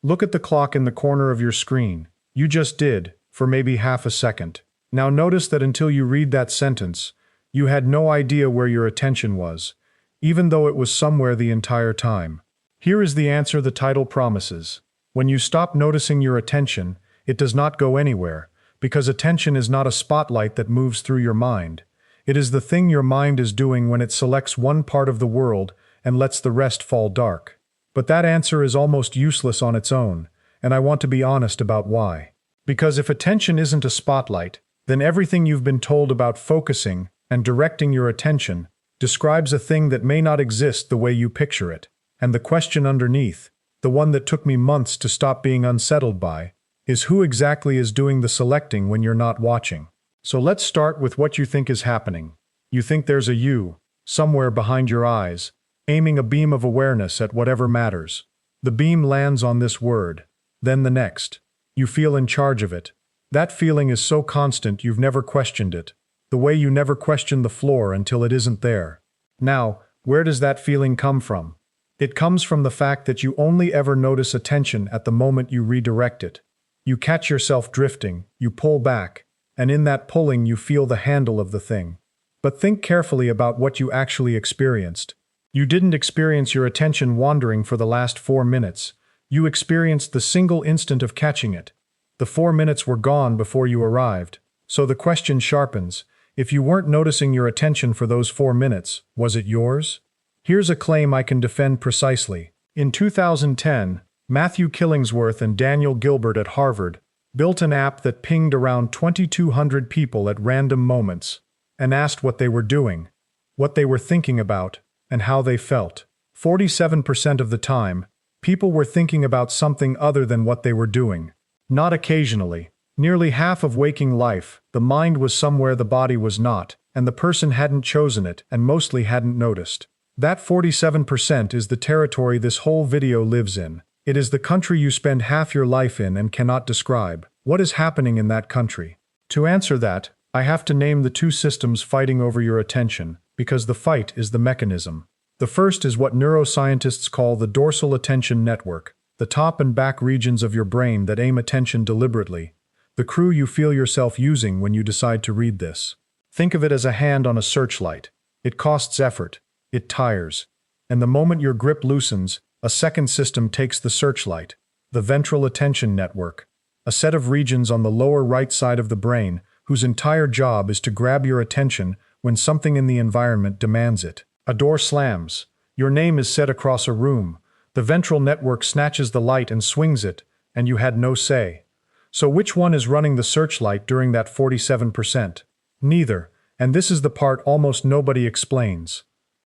Look at the clock in the corner of your screen. You just did, for maybe half a second. Now notice that until you read that sentence, you had no idea where your attention was, even though it was somewhere the entire time. Here is the answer the title promises. When you stop noticing your attention, it does not go anywhere, because attention is not a spotlight that moves through your mind. It is the thing your mind is doing when it selects one part of the world and lets the rest fall dark. But that answer is almost useless on its own, and I want to be honest about why. Because if attention isn't a spotlight, then everything you've been told about focusing and directing your attention describes a thing that may not exist the way you picture it. And the question underneath, the one that took me months to stop being unsettled by, is who exactly is doing the selecting when you're not watching. So let's start with what you think is happening. You think there's a you, somewhere behind your eyes, aiming a beam of awareness at whatever matters. The beam lands on this word, then the next. You feel in charge of it. That feeling is so constant you've never questioned it, the way you never question the floor until it isn't there. Now, where does that feeling come from? It comes from the fact that you only ever notice attention at the moment you redirect it. You catch yourself drifting, you pull back, and in that pulling you feel the handle of the thing. But think carefully about what you actually experienced. You didn't experience your attention wandering for the last 4 minutes. You experienced the single instant of catching it. The 4 minutes were gone before you arrived. So the question sharpens. If you weren't noticing your attention for those 4 minutes, was it yours? Here's a claim I can defend precisely. In 2010, Matthew Killingsworth and Daniel Gilbert at Harvard built an app that pinged around 2,200 people at random moments and asked what they were doing, what they were thinking about, and how they felt. 47% of the time, people were thinking about something other than what they were doing. Not occasionally. Nearly half of waking life, the mind was somewhere the body was not, and the person hadn't chosen it and mostly hadn't noticed. That 47% is the territory this whole video lives in. It is the country you spend half your life in and cannot describe. What is happening in that country? To answer that, I have to name the two systems fighting over your attention, because the fight is the mechanism. The first is what neuroscientists call the dorsal attention network, the top and back regions of your brain that aim attention deliberately, the crew you feel yourself using when you decide to read this. Think of it as a hand on a searchlight. It costs effort. It tires. And the moment your grip loosens, a second system takes the searchlight, the ventral attention network, a set of regions on the lower right side of the brain whose entire job is to grab your attention when something in the environment demands it. A door slams. Your name is said across a room. The ventral network snatches the light and swings it, and you had no say. So which one is running the searchlight during that 47%? Neither, and this is the part almost nobody explains.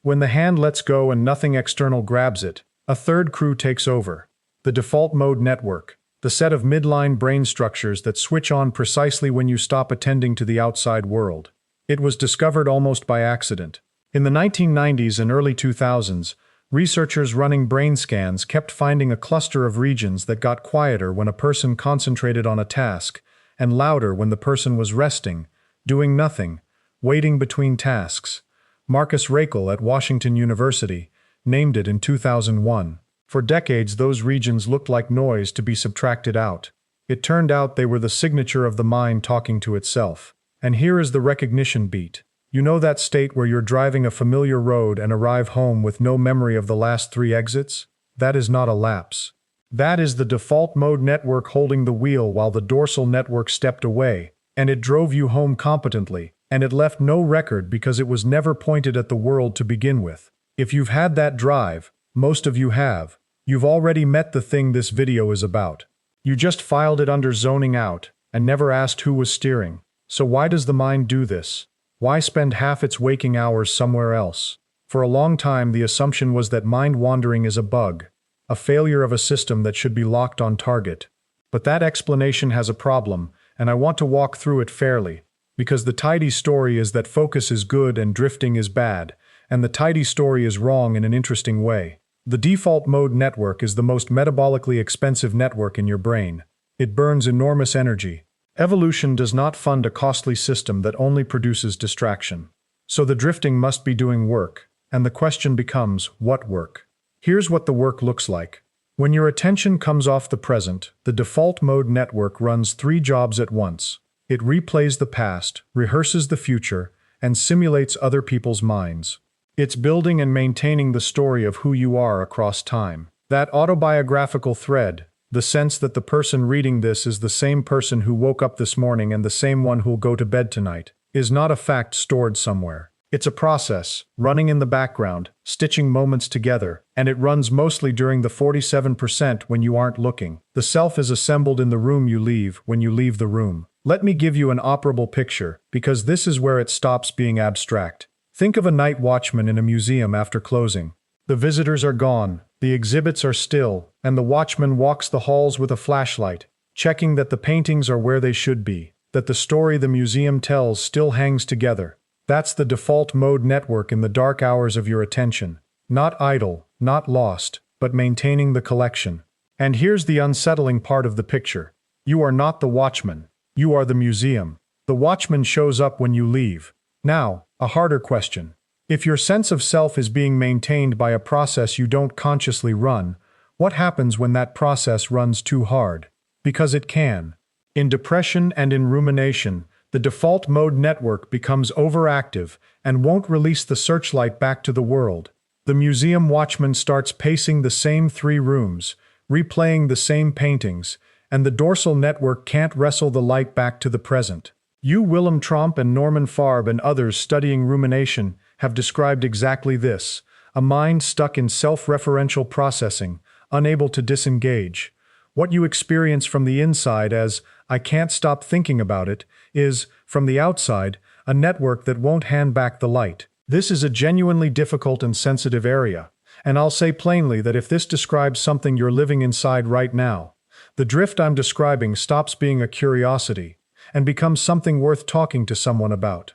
When the hand lets go and nothing external grabs it, a third crew takes over. The default mode network, the set of midline brain structures that switch on precisely when you stop attending to the outside world. It was discovered almost by accident. In the 1990s and early 2000s, researchers running brain scans kept finding a cluster of regions that got quieter when a person concentrated on a task, and louder when the person was resting, doing nothing, waiting between tasks. Marcus Raichle at Washington University named it in 2001. For decades, those regions looked like noise to be subtracted out. It turned out they were the signature of the mind talking to itself. And here is the recognition beat. You know that state where you're driving a familiar road and arrive home with no memory of the last 3 exits? That is not a lapse. That is the default mode network holding the wheel while the dorsal network stepped away, and it drove you home competently, and it left no record because it was never pointed at the world to begin with. If you've had that drive, most of you have, you've already met the thing this video is about. You just filed it under zoning out and never asked who was steering. So why does the mind do this? Why spend half its waking hours somewhere else? For a long time, the assumption was that mind wandering is a bug, a failure of a system that should be locked on target. But that explanation has a problem, and I want to walk through it fairly, because the tidy story is that focus is good and drifting is bad, and the tidy story is wrong in an interesting way. The default mode network is the most metabolically expensive network in your brain. It burns enormous energy. Evolution does not fund a costly system that only produces distraction. So the drifting must be doing work, and the question becomes, what work? Here's what the work looks like. When your attention comes off the present, the default mode network runs three jobs at once. It replays the past, rehearses the future, and simulates other people's minds. It's building and maintaining the story of who you are across time. That autobiographical thread, the sense that the person reading this is the same person who woke up this morning and the same one who'll go to bed tonight, is not a fact stored somewhere. It's a process, running in the background, stitching moments together, and it runs mostly during the 47% when you aren't looking. The self is assembled in the room you leave when you leave the room. Let me give you an operable picture, because this is where it stops being abstract. Think of a night watchman in a museum after closing. The visitors are gone, the exhibits are still, and the watchman walks the halls with a flashlight, checking that the paintings are where they should be, that the story the museum tells still hangs together. That's the default mode network in the dark hours of your attention. Not idle, not lost, but maintaining the collection. And here's the unsettling part of the picture. You are not the watchman. You are the museum. The watchman shows up when you leave. Now, a harder question. If your sense of self is being maintained by a process you don't consciously run, what happens when that process runs too hard? Because it can. In depression and in rumination, the default mode network becomes overactive and won't release the searchlight back to the world. The museum watchman starts pacing the same three rooms, replaying the same paintings, and the dorsal network can't wrestle the light back to the present. You, Willem Tromp and Norman Farb and others studying rumination have described exactly this, a mind stuck in self-referential processing, unable to disengage. What you experience from the inside as, "I can't stop thinking about it," is, from the outside, a network that won't hand back the light. This is a genuinely difficult and sensitive area, and I'll say plainly that if this describes something you're living inside right now, the drift I'm describing stops being a curiosity and becomes something worth talking to someone about.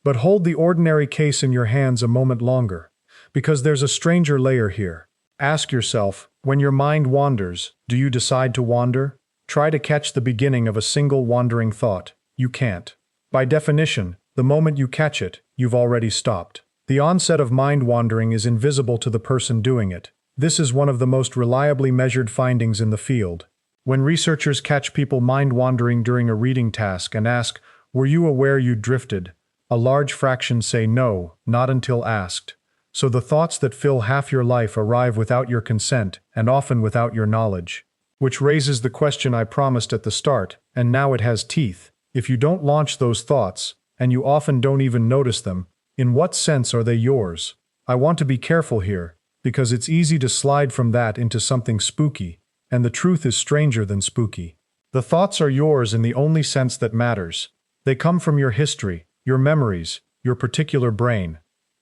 But hold the ordinary case in your hands a moment longer, because there's a stranger layer here. Ask yourself, when your mind wanders, do you decide to wander? Try to catch the beginning of a single wandering thought. You can't. By definition, the moment you catch it, you've already stopped. The onset of mind wandering is invisible to the person doing it. This is one of the most reliably measured findings in the field. When researchers catch people mind wandering during a reading task and ask, "Were you aware you drifted?" a large fraction say no, not until asked. So the thoughts that fill half your life arrive without your consent and often without your knowledge. Which raises the question I promised at the start, and now it has teeth. If you don't launch those thoughts, and you often don't even notice them, in what sense are they yours? I want to be careful here, because it's easy to slide from that into something spooky, and the truth is stranger than spooky. The thoughts are yours in the only sense that matters. They come from your history, your memories, your particular brain.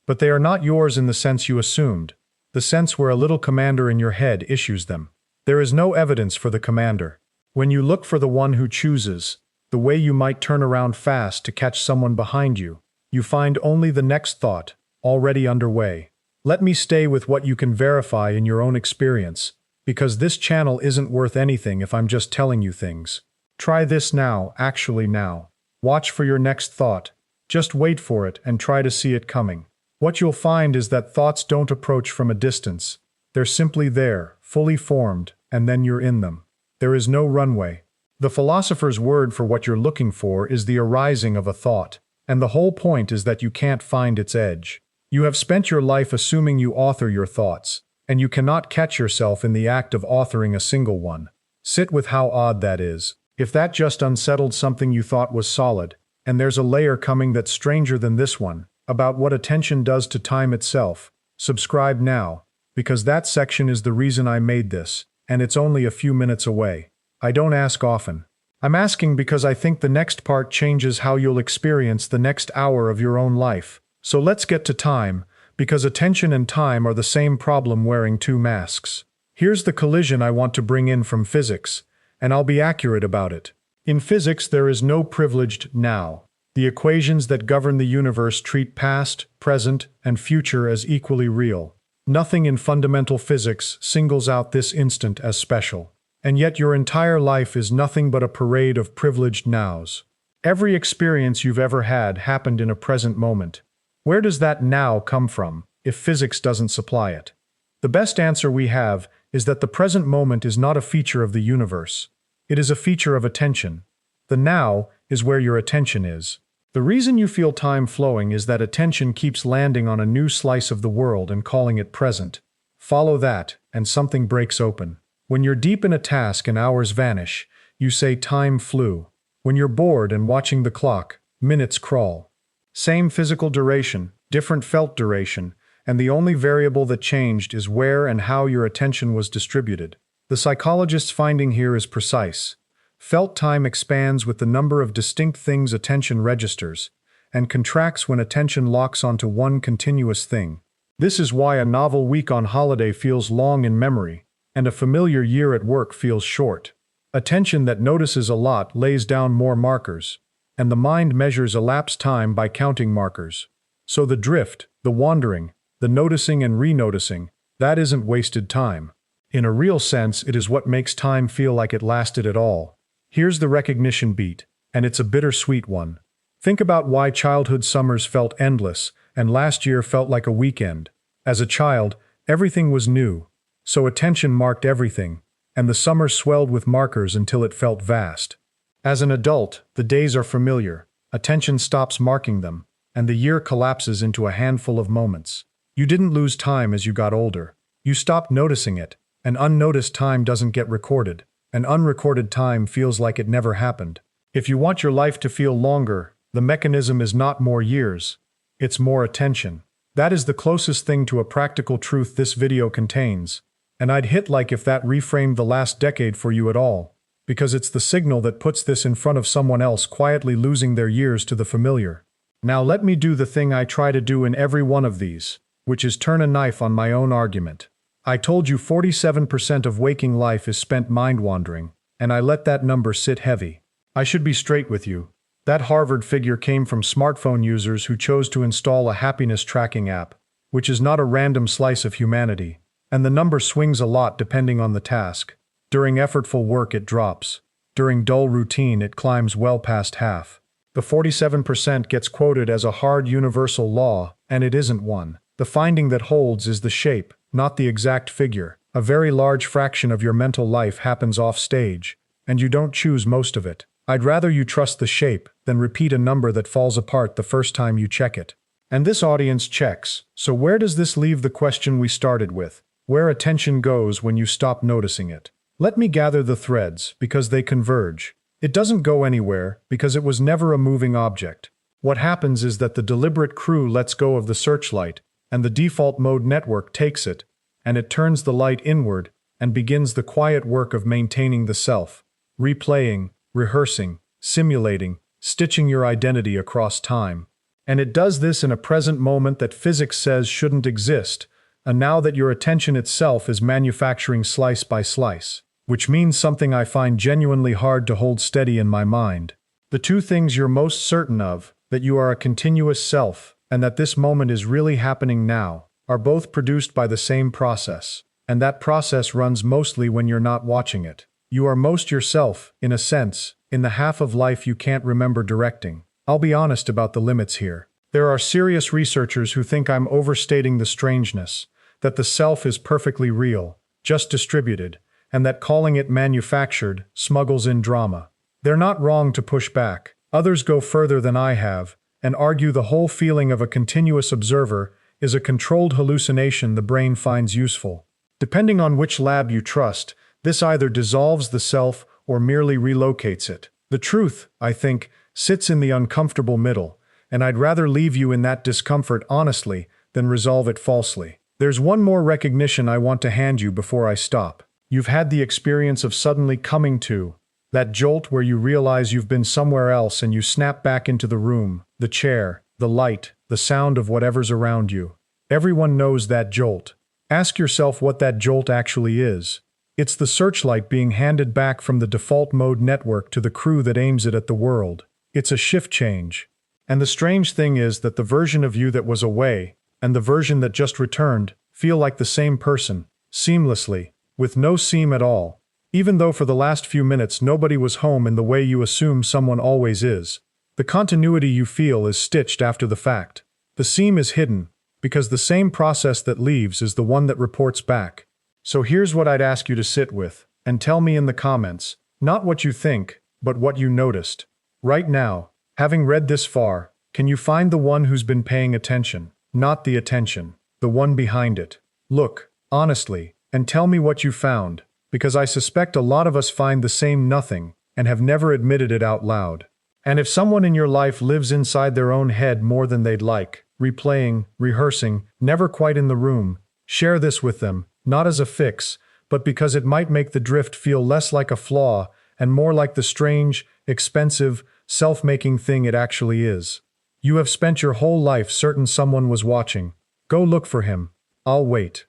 But they are not yours in the sense you assumed, the sense where a little commander in your head issues them. There is no evidence for the commander. When you look for the one who chooses, the way you might turn around fast to catch someone behind you, you find only the next thought, already underway. Let me stay with what you can verify in your own experience, because this channel isn't worth anything if I'm just telling you things. Try this now, actually now. Watch for your next thought. Just wait for it and try to see it coming. What you'll find is that thoughts don't approach from a distance. They're simply there, fully formed, and then you're in them. There is no runway. The philosopher's word for what you're looking for is the arising of a thought, and the whole point is that you can't find its edge. You have spent your life assuming you author your thoughts, and you cannot catch yourself in the act of authoring a single one. Sit with how odd that is. If that just unsettled something you thought was solid, and there's a layer coming that's stranger than this one, about what attention does to time itself, subscribe now, because that section is the reason I made this, and it's only a few minutes away. I don't ask often. I'm asking because I think the next part changes how you'll experience the next hour of your own life. So let's get to time, because attention and time are the same problem wearing two masks. Here's the collision I want to bring in from physics, and I'll be accurate about it. In physics, there is no privileged now. The equations that govern the universe treat past, present, and future as equally real. Nothing in fundamental physics singles out this instant as special. And yet your entire life is nothing but a parade of privileged nows. Every experience you've ever had happened in a present moment. Where does that now come from, if physics doesn't supply it? The best answer we have is that the present moment is not a feature of the universe. It is a feature of attention. The now is where your attention is. The reason you feel time flowing is that attention keeps landing on a new slice of the world and calling it present. Follow that, and something breaks open. When you're deep in a task and hours vanish, you say time flew. When you're bored and watching the clock, minutes crawl. Same physical duration, different felt duration, and the only variable that changed is where and how your attention was distributed. The psychologist's finding here is precise. Felt time expands with the number of distinct things attention registers, and contracts when attention locks onto one continuous thing. This is why a novel week on holiday feels long in memory, and a familiar year at work feels short. Attention that notices a lot lays down more markers, and the mind measures elapsed time by counting markers. So the drift, the wandering, the noticing and re-noticing, that isn't wasted time. In a real sense, it is what makes time feel like it lasted at all. Here's the recognition beat, and it's a bittersweet one. Think about why childhood summers felt endless, and last year felt like a weekend. As a child, everything was new, so attention marked everything, and the summer swelled with markers until it felt vast. As an adult, the days are familiar, attention stops marking them, and the year collapses into a handful of moments. You didn't lose time as you got older. You stopped noticing it, and unnoticed time doesn't get recorded. An unrecorded time feels like it never happened. If you want your life to feel longer, the mechanism is not more years, it's more attention. That is the closest thing to a practical truth this video contains, and I'd hit like if that reframed the last decade for you at all, because it's the signal that puts this in front of someone else quietly losing their years to the familiar. Now let me do the thing I try to do in every one of these, which is turn a knife on my own argument. I told you 47% of waking life is spent mind-wandering, and I let that number sit heavy. I should be straight with you. That Harvard figure came from smartphone users who chose to install a happiness tracking app, which is not a random slice of humanity, and the number swings a lot depending on the task. During effortful work it drops. During dull routine it climbs well past half. The 47% gets quoted as a hard universal law, and it isn't one. The finding that holds is the shape, not the exact figure. A very large fraction of your mental life happens off stage, and you don't choose most of it. I'd rather you trust the shape than repeat a number that falls apart the first time you check it. And this audience checks, so where does this leave the question we started with? Where attention goes when you stop noticing it? Let me gather the threads, because they converge. It doesn't go anywhere, because it was never a moving object. What happens is that the deliberate crew lets go of the searchlight, and the default mode network takes it, and it turns the light inward, and begins the quiet work of maintaining the self, replaying, rehearsing, simulating, stitching your identity across time. And it does this in a present moment that physics says shouldn't exist, and now that your attention itself is manufacturing slice by slice, which means something I find genuinely hard to hold steady in my mind. The two things you're most certain of, that you are a continuous self, and that this moment is really happening now, are both produced by the same process, and that process runs mostly when you're not watching it. You are most yourself, in a sense, in the half of life you can't remember directing. I'll be honest about the limits here. There are serious researchers who think I'm overstating the strangeness, that the self is perfectly real, just distributed, and that calling it manufactured smuggles in drama. They're not wrong to push back. Others go further than I have, and argue the whole feeling of a continuous observer is a controlled hallucination the brain finds useful. Depending on which lab you trust, this either dissolves the self or merely relocates it. The truth, I think, sits in the uncomfortable middle, and I'd rather leave you in that discomfort honestly than resolve it falsely. There's one more recognition I want to hand you before I stop. You've had the experience of suddenly coming to, that jolt where you realize you've been somewhere else and you snap back into the room, the chair, the light, the sound of whatever's around you. Everyone knows that jolt. Ask yourself what that jolt actually is. It's the searchlight being handed back from the default mode network to the crew that aims it at the world. It's a shift change. And the strange thing is that the version of you that was away, and the version that just returned, feel like the same person, seamlessly, with no seam at all, even though for the last few minutes nobody was home in the way you assume someone always is. The continuity you feel is stitched after the fact. The seam is hidden, because the same process that leaves is the one that reports back. So here's what I'd ask you to sit with, and tell me in the comments, not what you think, but what you noticed. Right now, having read this far, can you find the one who's been paying attention? Not the attention, the one behind it. Look, honestly, and tell me what you found, because I suspect a lot of us find the same nothing and have never admitted it out loud. And if someone in your life lives inside their own head more than they'd like, replaying, rehearsing, never quite in the room, share this with them, not as a fix, but because it might make the drift feel less like a flaw and more like the strange, expensive, self-making thing it actually is. You have spent your whole life certain someone was watching. Go look for him. I'll wait.